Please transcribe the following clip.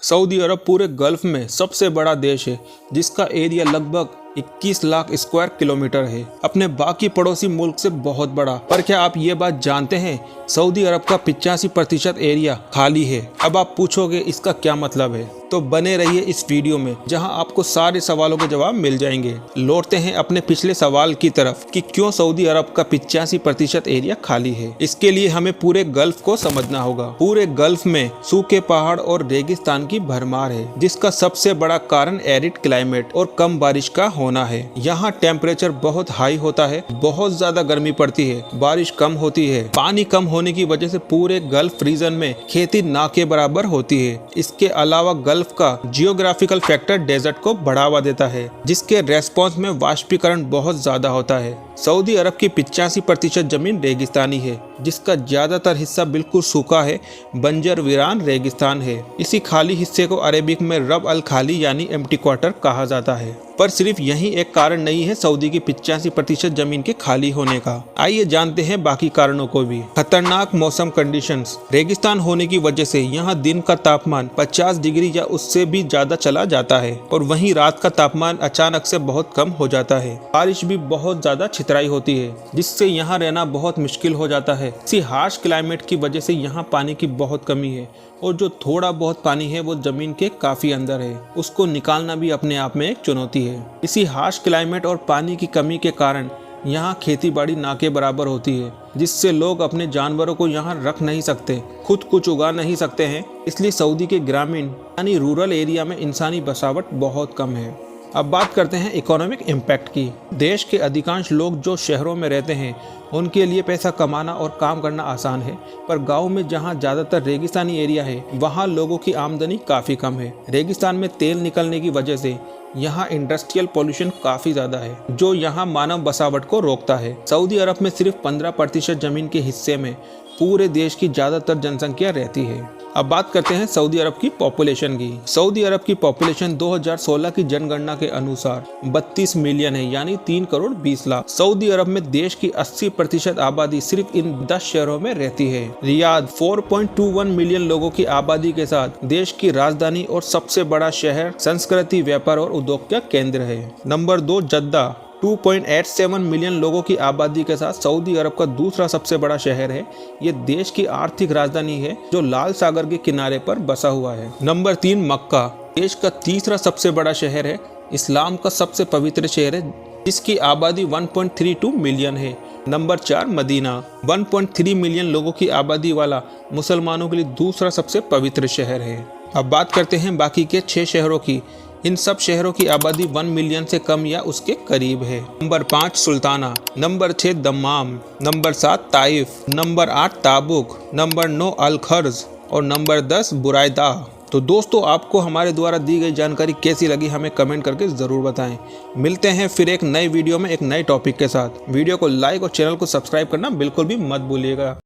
Saudi अरब पूरे gulf में सबसे बड़ा देश है, जिसका एरिया लगभग 21 लाख स्क्वायर किलोमीटर है। अपने बाकी पड़ोसी मुल्क से बहुत बड़ा। पर क्या आप ये बात जानते हैं, सऊदी अरब का 85% एरिया खाली है। अब आप पूछोगे इसका क्या मतलब है, तो बने रहिए इस वीडियो में, जहां आपको सारे सवालों के जवाब मिल जाएंगे। लौटते हैं अपने पिछले सवाल की तरफ कि क्यों सऊदी अरब का 85% एरिया खाली है। इसके लिए हमें पूरे गल्फ को समझना होगा। पूरे गल्फ में सूखे पहाड़ और रेगिस्तान की भरमार है, जिसका सबसे बड़ा कारण एरिड क्लाइमेट और कम बारिश का होना है। यहाँ टेम्परेचर बहुत हाई होता है, बहुत ज्यादा गर्मी पड़ती है, बारिश कम होती है। पानी कम होने की वजह से पूरे गल्फ रीजन में खेती ना के बराबर होती है। इसके अलावा गल्फ का जियोग्राफिकल फैक्टर डेजर्ट को बढ़ावा देता है, जिसके रेस्पॉन्स में वाष्पीकरण बहुत ज्यादा होता है। सऊदी अरब की 85% जमीन रेगिस्तानी है, जिसका ज्यादातर हिस्सा बिल्कुल सूखा है, बंजर वीरान रेगिस्तान है। इसी खाली हिस्से को अरेबिक में रब अल खाली यानी एम्प्टी क्वार्टर कहा जाता है। पर सिर्फ यही एक कारण नहीं है सऊदी की 85% जमीन के खाली होने का। आइए जानते हैं बाकी कारणों को भी। खतरनाक मौसम कंडीशंस। रेगिस्तान होने की वजह से यहाँ दिन का तापमान 50 डिग्री या उससे भी ज्यादा चला जाता है, और वहीं रात का तापमान अचानक से बहुत कम हो जाता है। बारिश भी बहुत ज्यादा छितराई होती है, जिससे यहाँ रहना बहुत मुश्किल हो जाता है। इसी हार्श क्लाइमेट की वजह से यहाँ पानी की बहुत कमी है, और जो थोड़ा बहुत पानी है वो जमीन के काफी अंदर है। उसको निकालना भी अपने आप में एक चुनौती है। इसी हार्श क्लाइमेट और पानी की कमी के कारण यहाँ खेती बाड़ी ना के बराबर होती है, जिससे लोग अपने जानवरों को यहाँ रख नहीं सकते, खुद कुछ उगा नहीं सकते हैं। इसलिए सऊदी के ग्रामीण यानी रूरल एरिया में इंसानी बसावट बहुत कम है। अब बात करते हैं इकोनॉमिक इम्पैक्ट की। देश के अधिकांश लोग जो शहरों में रहते हैं, उनके लिए पैसा कमाना और काम करना आसान है, पर गांव में जहां ज़्यादातर रेगिस्तानी एरिया है, वहां लोगों की आमदनी काफ़ी कम है। रेगिस्तान में तेल निकलने की वजह से यहाँ इंडस्ट्रियल पोल्यूशन काफ़ी ज़्यादा है, जो यहाँ मानव बसावट को रोकता है। सऊदी अरब में सिर्फ 15% जमीन के हिस्से में पूरे देश की ज़्यादातर जनसंख्या रहती है। अब बात करते हैं सऊदी अरब की पॉपुलेशन की। सऊदी अरब की पॉपुलेशन 2016 की जनगणना के अनुसार 32 मिलियन है, यानी 3 करोड़ 20 लाख। सऊदी अरब में देश की 80% आबादी सिर्फ इन 10 शहरों में रहती है। रियाद 4.21 मिलियन लोगों की आबादी के साथ देश की राजधानी और सबसे बड़ा शहर, संस्कृति, व्यापार और उद्योग का केंद्र है। नंबर 2 जद्दा 2.87 मिलियन लोगों की आबादी के साथ सऊदी अरब का दूसरा सबसे बड़ा शहर है। ये देश की आर्थिक राजधानी है, जो लाल सागर के किनारे पर बसा हुआ है। नंबर 3 मक्का देश का तीसरा सबसे बड़ा शहर है, इस्लाम का सबसे पवित्र शहर है, जिसकी आबादी 1.32 मिलियन है। नंबर 4 मदीना 1.3 मिलियन लोगों की आबादी वाला मुसलमानों के लिए दूसरा सबसे पवित्र शहर है। अब बात करते हैं बाकी के 6 शहरों की। इन सब शहरों की आबादी 1 मिलियन से कम या उसके करीब है। Number 5 Sultana, number 6 Dammam, number 7 Taif, number 8 Tabuk, number 9 अल खर्ज और नंबर 10 बुरायदा। तो दोस्तों, आपको हमारे द्वारा दी गई जानकारी कैसी लगी, हमें कमेंट करके ज़रूर बताएं। मिलते हैं फिर एक नई वीडियो में एक नए टॉपिक के साथ। वीडियो को लाइक और चैनल को सब्सक्राइब करना बिल्कुल भी मत भूलिएगा।